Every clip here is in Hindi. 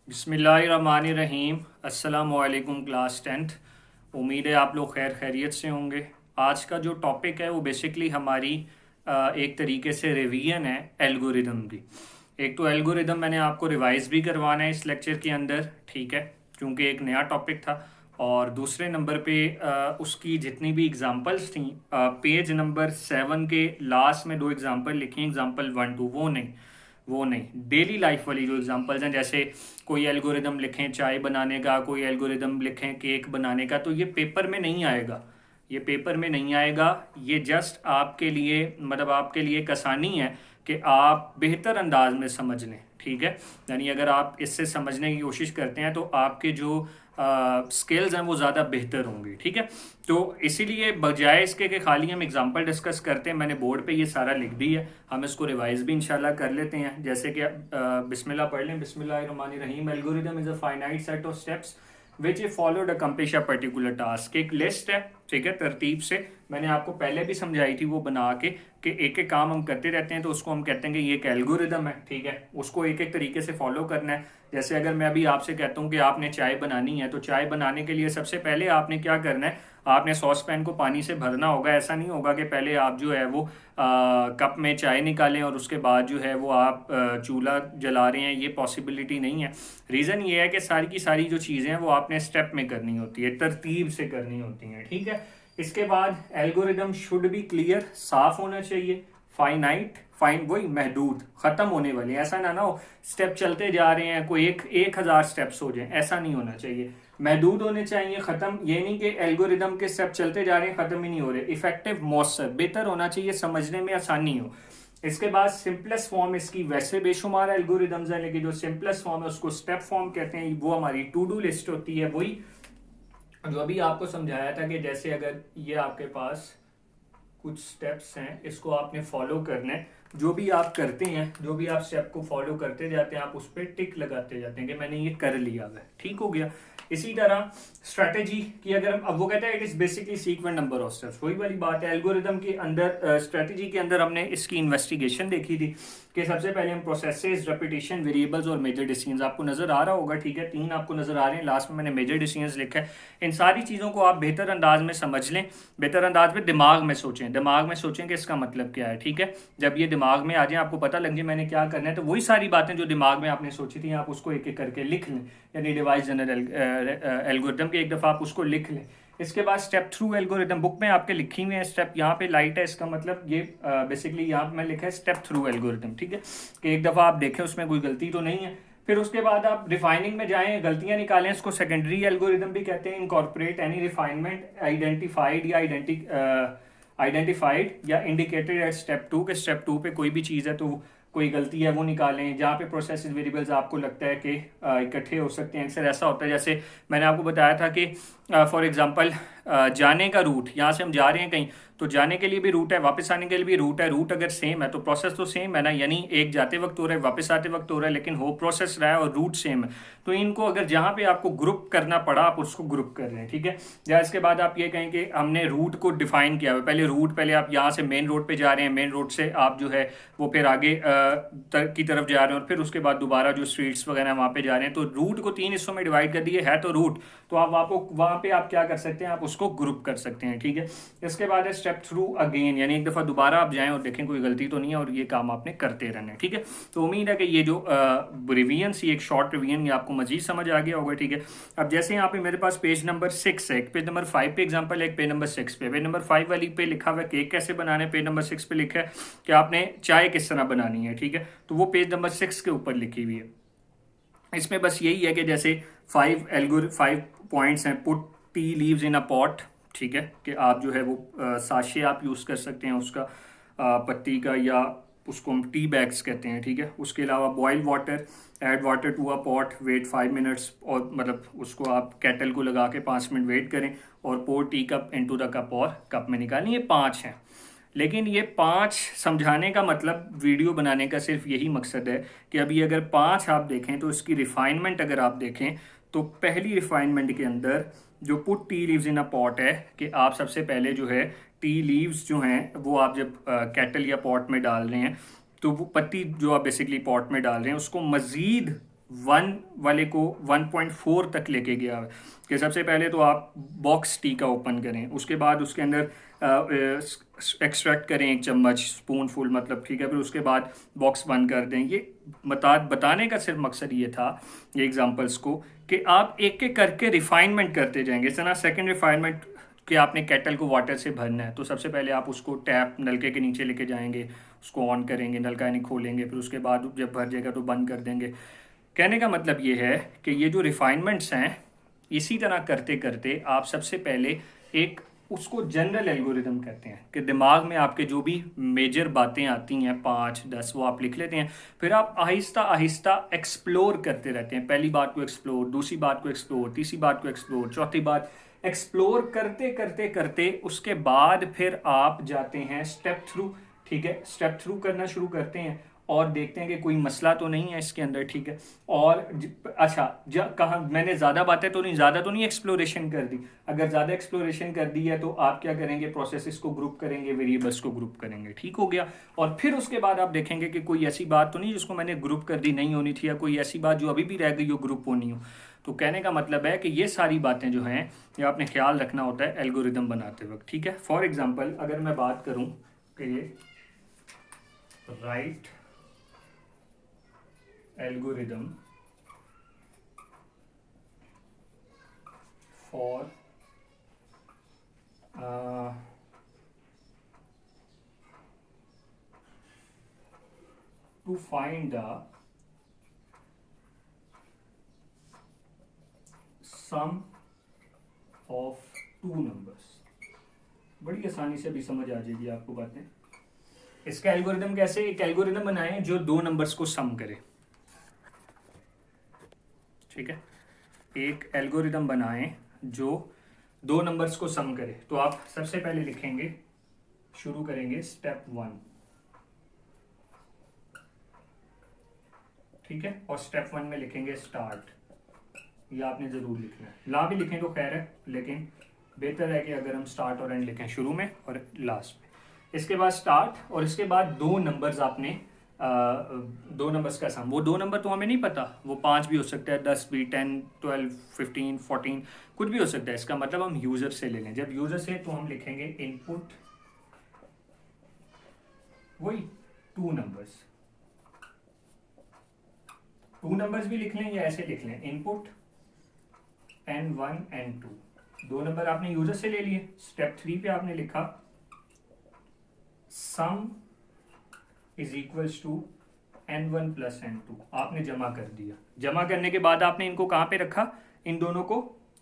बिस्मिल्लाहिर्रहमानिर्रहीम। अस्सलामुअलैकुम क्लास टेंथ। उम्मीद है आप लोग खैर खैरियत से होंगे। आज का जो टॉपिक है वो बेसिकली हमारी एक तरीके से रिवीजन है एल्गोरिदम की। एक तो एल्गोरिदम मैंने आपको रिवाइज भी करवाना है इस लेक्चर के अंदर, ठीक है, क्योंकि एक नया टॉपिक था। और दूसरे नंबर पे उसकी जितनी भी एग्जांपल्स थी, पेज नंबर 7 के लास्ट में दो एग्जांपल लिखी, एग्जांपल 1 2, वो नहीं डेली लाइफ वाली जो एग्जांपल्स हैं, जैसे कोई एल्गोरिदम लिखें चाय बनाने का, कोई एल्गोरिदम लिखें केक बनाने का, तो ये पेपर में नहीं आएगा। ये पेपर में नहीं आएगा। ये जस्ट आपके लिए, मतलब आपके लिए एक आसानी है कि आप बेहतर अंदाज में समझ लें, ठीक है। यानी अगर आप इससे समझने की कोशिश करते हैं तो आपके जो स्किल्स हैं वो ज़्यादा बेहतर होंगी, ठीक है। तो इसीलिए बजाय इसके कि खाली हम एग्जांपल डिस्कस करते हैं, मैंने बोर्ड पे ये सारा लिख दी है। हम इसको रिवाइज भी इंशाल्लाह कर लेते हैं। जैसे कि बिस्मिल्लाह पढ़ लें। बिस्मिल्लाहिर्रहमानिर्रहीम। Algorithm is a finite set of steps which A followed accomplish a particular task. एक लिस्ट है, ठीक है, तरतीब से। मैंने आपको पहले भी समझाई थी वो बना के कि एक एक काम हम करते रहते हैं तो उसको हम कहते हैं कि ये एक एल्गोरिदम है, ठीक है। उसको एक एक तरीके से फॉलो करना है। जैसे अगर मैं अभी आपसे कहता हूँ कि आपने चाय बनानी है, तो चाय बनाने के लिए सबसे पहले आपने क्या करना है, आपने सॉस पैन को पानी से भरना होगा। ऐसा नहीं होगा कि पहले आप जो है वो कप में चाय निकालें और उसके बाद जो है वो आप चूल्हा जला रहे हैं, ये पॉसिबिलिटी नहीं है। रीज़न ये है कि सारी की सारी जो चीज़ें हैं वो आपने स्टेप में करनी होती है, तरतीब से करनी होती हैं, ठीक है। इसके बाद एल्गोरिदम शुड बी क्लियर, साफ होना चाहिए। फाइनाइट, फाइन वही महदूद, खत्म होने वाली, ऐसा ना हो स्टेप चलते जा रहे हैं कोई 1,000 स्टेप्स हो जाए, ऐसा नहीं होना चाहिए। महदूद होने चाहिए, खत्म। ये नहीं कि एल्गोरिदम के स्टेप चलते जा रहे हैं, खत्म ही नहीं हो रहे। इफेक्टिव, मौसर, बेहतर होना चाहिए, समझने में आसानी हो। इसके बाद सिंपलेस्ट फॉर्म, इसकी वैसे बेशुमार एल्गोरिदम्स हैं, लेकिन जो सिंपलेस्ट फॉर्म है उसको स्टेप फॉर्म कहते हैं। वो हमारी टू डू लिस्ट होती है, वही जो अभी आपको समझाया था कि जैसे अगर ये आपके पास कुछ स्टेप्स हैं, इसको आपने फॉलो करना है। जो भी आप करते हैं, जो भी आप स्टेप को फॉलो करते जाते हैं, आप उस पर टिक लगाते जाते हैं कि मैंने ये कर लिया है, ठीक हो गया। इसी तरह स्ट्रेटेजी की अगर हम, अब वो कहते हैं it is basically sequent number of steps, वही वाली बात है। एल्गोरिदम के अंदर स्ट्रेटेजी के अंदर हमने इसकी इन्वेस्टिगेशन देखी थी कि सबसे पहले हम प्रोसेसेस, रेपिटेशन, वेरिएबल्स और मेजर डिसीजंस, आपको नजर आ रहा होगा, ठीक है, 3 आपको नजर आ रहे हैं। लास्ट में मैंने मेजर डिसीजंस लिखा है। इन सारी चीज़ों को आप बेहतर अंदाज में समझ लें, बेहतर अंदाज में दिमाग में सोचें, दिमाग में सोचें कि इसका मतलब क्या है, ठीक है। जब ये दिमाग में आ जाए, आपको पता लग जाए मैंने क्या करना है, तो वही सारी बातें जो दिमाग में आपने सोची थी आप उसको एक एक करके लिख लें। यानी डिवाइस जनरल एल्गोरिदम के एक दफ़ा आप उसको लिख लें। इसके बाद स्टेप थ्रू एल्गोरिदम, बुक में आपके लिखी हुई है स्टेप, यहाँ पे लाइट है, इसका मतलब ये बेसिकली यहाँ पे मैं लिखा है स्टेप थ्रू एल्गोरिदम, ठीक है, कि एक दफ़ा आप देखें उसमें कोई गलती तो नहीं है। फिर उसके बाद आप रिफाइनिंग में जाएं, गलतियां निकालें, इसको सेकेंडरी एल्गोरिदम भी कहते हैं। इनकॉर्पोरेट एनी रिफाइनमेंट आइडेंटिफाइड या इंडिकेटेड एट स्टेप 2, के स्टेप 2 पे कोई भी चीज़ है तो कोई गलती है वो निकालें। जहाँ पे प्रोसेस वेरिएबल्स आपको लगता है कि इकट्ठे हो सकते हैं, अक्सर ऐसा होता है। जैसे मैंने आपको बताया था कि फॉर एग्जांपल जाने का रूट, यहाँ से हम जा रहे हैं कहीं, तो जाने के लिए भी रूट है, वापस आने के लिए भी रूट है। रूट अगर सेम है तो प्रोसेस तो सेम है ना, यानी एक जाते वक्त हो रहा है, वापस आते वक्त हो रहा है, लेकिन हो प्रोसेस रहा है और रूट सेम है। तो इनको अगर जहाँ पे आपको ग्रुप करना पड़ा, आप उसको ग्रुप कर रहे हैं, ठीक है। या इसके बाद आप ये कहें कि हमने रूट को डिफाइन किया हुआ, पहले रूट, पहले आप यहाँ से मेन रोड पे जा रहे हैं, मेन रोड से आप जो है वो फिर आगे की तरफ जा रहे हैं, और फिर उसके बाद दोबारा जो स्ट्रीट्स वगैरह वहाँ पे जा रहे हैं, तो रूट को 3 हिस्सों में डिवाइड कर दिए है तो रूट, तो आप वहाँ पे आप क्या कर सकते हैं, आप उसको ग्रुप कर सकते हैं, ठीक है। इसके बाद है स्टेप थ्रू अगेन, यानी एक दफ़ा दोबारा आप जाएं और देखें कोई गलती तो नहीं है, और ये काम आपने करते रहना है, ठीक है। तो उम्मीद है कि ये जो रिवीजन सी, एक शॉर्ट रिवीजन, ये आपको मजीद समझ आ गया होगा, ठीक है। अब जैसे यहाँ पे मेरे पास पेज नंबर 6 है, एक पेज नंबर 5 पे एग्जाम्पल है, एक पेज नंबर 6 पे। पेज नंबर 5 वाली पे लिखा हुआ है केक कैसे बनाना है, पेज नंबर 6 पे लिखा है कि आपने चाय किस तरह बनानी है, ठीक है। तो वो पेज नंबर 6 के ऊपर लिखी हुई है। इसमें बस यही है कि जैसे 5 पॉइंट्स हैं। पुट टी लीव्स इन अ पॉट, ठीक है, कि आप जो है वो साशे आप यूज़ कर सकते हैं उसका, पत्ती का, या उसको हम टी बैग्स कहते हैं, ठीक है। उसके अलावा boil water, add water to a pot, wait 5 minutes, और मतलब उसको आप केटल को लगा के 5 मिनट वेट करें, और pour tea cup into the cup, और कप में निकालें। ये 5 हैं। लेकिन ये 5 समझाने का मतलब, वीडियो बनाने का सिर्फ यही मकसद है कि अभी अगर 5 आप देखें तो इसकी रिफाइनमेंट अगर आप देखें, तो पहली रिफाइनमेंट के अंदर जो पुट टी लीव्स इन अ पॉट है, कि आप सबसे पहले जो है टी लीव्स जो हैं वो आप जब केटल या पॉट में डाल रहे हैं, तो वो पत्ती जो आप बेसिकली पॉट में डाल रहे हैं उसको मज़ीद 1 वाले को 1.4 तक लेके गया है कि सबसे पहले तो आप बॉक्स टी का ओपन करें, उसके बाद उसके अंदर एक्सट्रैक्ट करें 1 चम्मच, स्पून फुल मतलब, ठीक है, फिर उसके बाद बॉक्स बंद कर दें। ये बताने का सिर्फ मकसद ये था, ये एग्जांपल्स को, कि आप एक एक करके रिफाइनमेंट करते जाएंगे। इस तरह सेकंड रिफाइनमेंट कि आपने केटल को वाटर से भरना है, तो सबसे पहले आप उसको टैप नलके के नीचे लेके जाएंगे, उसको ऑन करेंगे, नलका यानी खोलेंगे, फिर उसके बाद जब भर जाएगा तो बंद कर देंगे। कहने का मतलब ये है कि ये जो रिफाइनमेंट्स हैं, इसी तरह करते करते आप सबसे पहले एक उसको जनरल एल्गोरिदम कहते हैं कि दिमाग में आपके जो भी मेजर बातें आती हैं 5-10 वो आप लिख लेते हैं, फिर आप आहिस्ता आहिस्ता एक्सप्लोर करते रहते हैं। पहली बात को एक्सप्लोर, दूसरी बात को एक्सप्लोर, तीसरी बात को एक्सप्लोर, चौथी बात एक्सप्लोर करते करते करते उसके बाद फिर आप जाते हैं स्टेप थ्रू। ठीक है, स्टेप थ्रू करना शुरू करते हैं और देखते हैं कि कोई मसला तो नहीं है इसके अंदर। ठीक है, और अच्छा कहाँ मैंने ज़्यादा बातें तो नहीं, ज़्यादा तो नहीं एक्सप्लोरेशन कर दी। अगर ज़्यादा एक्सप्लोरेशन कर दी है तो आप क्या करेंगे, प्रोसेसेस को ग्रुप करेंगे, वेरिएबल्स को ग्रुप करेंगे। ठीक हो गया, और फिर उसके बाद आप देखेंगे कि कोई ऐसी बात तो नहीं जिसको मैंने ग्रुप कर दी नहीं होनी थी, या कोई ऐसी बात जो अभी भी रह गई हो ग्रुप होनी हो। तो कहने का मतलब है कि ये सारी बातें जो हैं ये आपने ख्याल रखना होता है एल्गोरिदम बनाते वक्त। ठीक है, फॉर एग्जांपल अगर मैं बात करूं कि ये write algorithm for to find the sum of 2 numbers, बड़ी आसानी से भी समझ आ जाएगी आपको बातें। इसका एल्गोरिदम कैसे, एक एल्गोरिदम बनाएं जो 2 नंबर्स को सम करे। ठीक है, एक एल्गोरिदम बनाएं जो 2 नंबर्स को सम करे। तो आप सबसे पहले लिखेंगे, शुरू करेंगे स्टेप 1। ठीक है, और स्टेप 1 में लिखेंगे स्टार्ट। ये आपने जरूर लिखना है, ला भी लिखें तो खैर है, लेकिन बेहतर है कि अगर हम स्टार्ट और एंड लिखें, शुरू में और लास्ट में। इसके बाद स्टार्ट, और इसके बाद 2 नंबर्स आपने 2 नंबर्स का सम। वो 2 नंबर तो हमें नहीं पता, वो 5 भी हो सकता है, 10 भी, 10, 12, 15, 14 कुछ भी हो सकता है। इसका मतलब हम यूजर से ले लें। जब यूजर से तो हम लिखेंगे इनपुट वही 2 नंबर्स। 2 नंबर्स भी लिख लें या ऐसे लिख लें, इनपुट n1 n2। 2 नंबर आपने यूजर से ले लिए। स्टेप 3 पे आपने लिखा sum is equals to n1 plus n2। आपने जमा कर दिया। जमा करने के बाद आपने इनको कहाँ पे रखा, इन दोनों को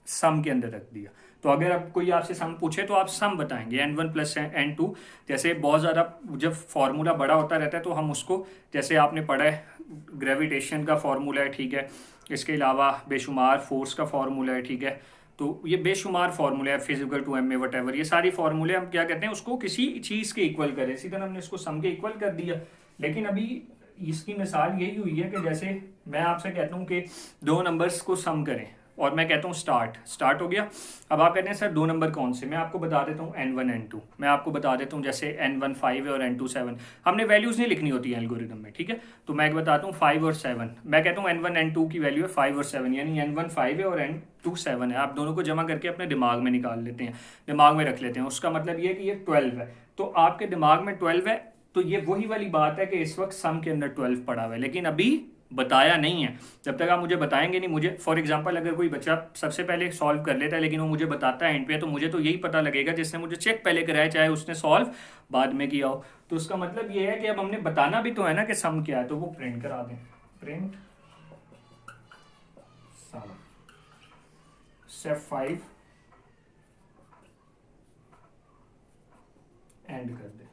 सम के अंदर रख दिया। तो अगर अब कोई आपसे सम पूछे तो आप सम बताएंगे, n1 प्लस n2। जैसे बहुत ज़्यादा जब फॉर्मूला बड़ा होता रहता है तो हम उसको, जैसे आपने पढ़ा है ग्रेविटेशन का फॉर्मूला है, ठीक है, इसके अलावा बेशुमार फोर्स का फॉर्मूला है। ठीक है, तो ये बेशुमार फॉर्मूले है, फिजिकल टू एम में वट एवर, ये सारी फॉर्मूले हम क्या कहते हैं, उसको किसी चीज़ के इक्वल करें। इसी तरह हमने इसको सम के इक्वल कर दिया। लेकिन अभी इसकी मिसाल यही हुई है कि जैसे मैं आपसे कहता हूँ कि 2 नंबर्स को सम करें और मैं कहता हूँ स्टार्ट हो गया। अब आप कहते हैं सर 2 नंबर कौन से, मैं आपको बता देता हूँ n1 n2। मैं आपको बता देता हूँ जैसे n1 5 है और n2 7। हमने वैल्यूज़ नहीं लिखनी होती है एल्गोरिदम में। ठीक है, तो मैं बताता हूँ 5 और 7। मैं कहता हूँ n1 n2 की वैल्यू है 5 और 7, यानी n1 5 है और n2 7 है। आप दोनों को जमा करके अपने दिमाग में निकाल लेते हैं, दिमाग में रख लेते हैं। उसका मतलब ये है कि ये 12 है, तो आपके दिमाग में 12 है। तो ये वही वाली बात है कि इस वक्त सम के अंदर 12 पड़ा हुआ है, लेकिन अभी बताया नहीं है। जब तक आप मुझे बताएंगे नहीं, मुझे फॉर एग्जांपल अगर कोई बच्चा सबसे पहले सॉल्व कर लेता है लेकिन वो मुझे बताता है एंड पे, तो मुझे तो यही पता लगेगा जिसने मुझे चेक पहले कराया, चाहे उसने सॉल्व बाद में किया हो। तो उसका मतलब ये है कि अब हमने बताना भी तो है ना कि सम क्या है, तो वो प्रिंट करा दें, प्रिंट सम। स्टेप 5 एंड कर दे।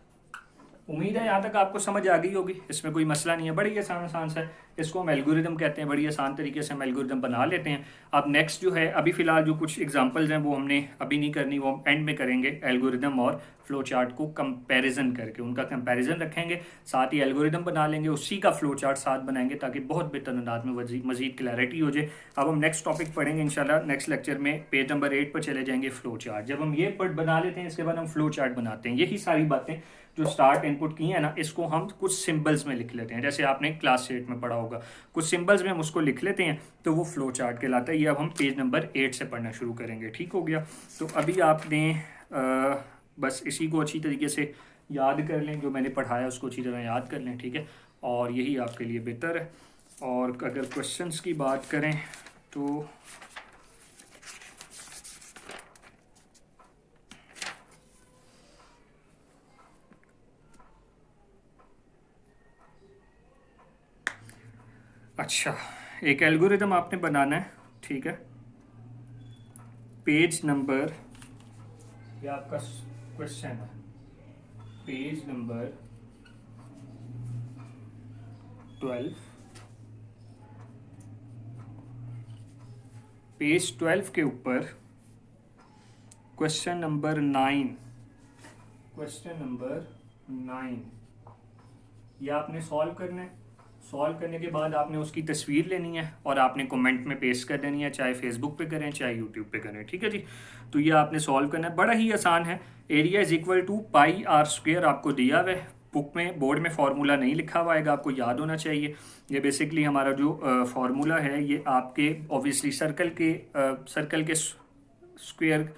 उम्मीद है यहाँ तक आपको समझ आ गई होगी, इसमें कोई मसला नहीं है, बड़ी आसान सा है। इसको हम एल्गोरिदम कहते हैं, बड़ी आसान तरीके से हम एल्गोरिदम बना लेते हैं। अब नेक्स्ट जो है, अभी फ़िलहाल जो कुछ एग्जांपल्स हैं वो हमने अभी नहीं करनी, वो हम एंड में करेंगे। एल्गोरिदम और फ्लो चार्ट को कंपैरिजन करके उनका कंपैरिजन रखेंगे, साथ ही एल्गोरिदम बना लेंगे, उसी का फ्लो चार्ट साथ बनाएंगे ताकि बहुत बेहतर अंदाज में मजीद क्लैरिटी हो जाए। अब हम नेक्स्ट टॉपिक पढ़ेंगे इंशाल्लाह नेक्स्ट लेक्चर में, पेज नंबर 8 पर चले जाएंगे, फ्लो चार्ट। जब हम ये बना लेते हैं इसके बाद हम फ्लो चार्ट बनाते हैं। यही सारी बातें जो स्टार्ट इनपुट की है ना, इसको हम कुछ सिंबल्स में लिख लेते हैं, जैसे आपने क्लास 8 में पढ़ा होगा, कुछ सिंबल्स में हम उसको लिख लेते हैं, तो वो फ्लो चार्ट कहलाता है। ये अब हम पेज नंबर 8 से पढ़ना शुरू करेंगे, ठीक हो गया। तो अभी आपने बस इसी को अच्छी तरीके से याद कर लें, जो मैंने पढ़ाया उसको अच्छी तरह याद कर लें, ठीक है, और यही आपके लिए बेहतर है। और अगर क्वेश्चंस की बात करें तो अच्छा, एक एल्गोरिदम आपने बनाना है, ठीक है। पेज नंबर, ये आपका क्वेश्चन है, पेज नंबर 12, पेज 12 के ऊपर क्वेश्चन नंबर 9, क्वेश्चन नंबर 9 ये आपने सॉल्व करना है। सॉल्व करने के बाद आपने उसकी तस्वीर लेनी है और आपने कमेंट में पेस्ट कर देनी है, चाहे फेसबुक पे करें चाहे यूट्यूब पे करें, ठीक है जी। तो ये आपने सॉल्व करना है, बड़ा ही आसान है। Area is equal to pi r square आपको दिया हुआ है, बुक में बोर्ड में फार्मूला नहीं लिखा हुआ है, आपको याद होना चाहिए। ये बेसिकली हमारा जो फार्मूला है, ये आपके ऑब्वियसली सर्कल के स्क्वेयर,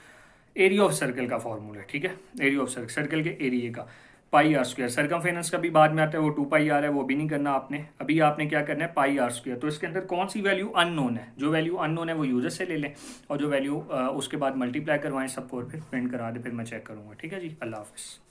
एरिया ऑफ सर्कल का फार्मूला है, ठीक है। एरिया ऑफ सर्कल के एरिया का पाई आर स्क्वायर, सरकमफेरेंस का भी बाद में आता है, वो 2 पाई आर है, वो भी नहीं करना आपने। अभी आपने क्या करना है, पाई आर स्क्वायर। तो इसके अंदर कौन सी वैल्यू अननोन है, जो वैल्यू अननोन है वो यूजर से ले लें, और जो वैल्यू उसके बाद मल्टीप्लाई करवाएं सबको और फिर प्रिंट करा दे, फिर मैं चेक करूँगा, ठीक है जी। अल्लाह हाफिज़।